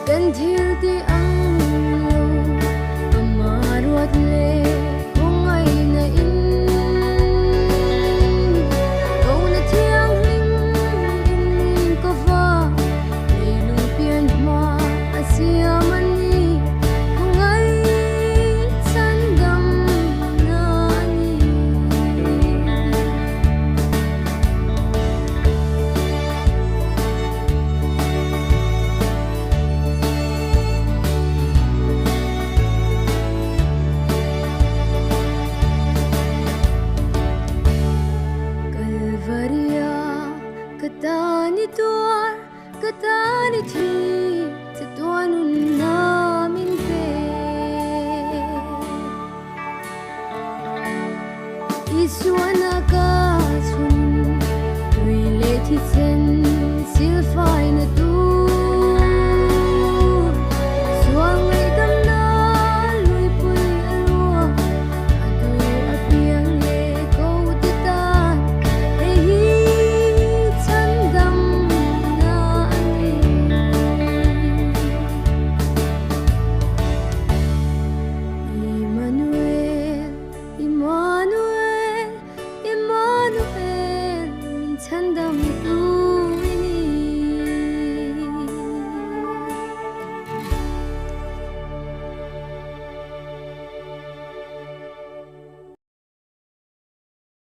kan thil ti ang lo amaruat le kung ay na in kung na thiang lim in ko va le lung pian ma asia mani kung ay sandam na ni Kalvaria katani tuar katani thi sa tuanun namin pe Isuana ka sun tuile thi sen silfai na tu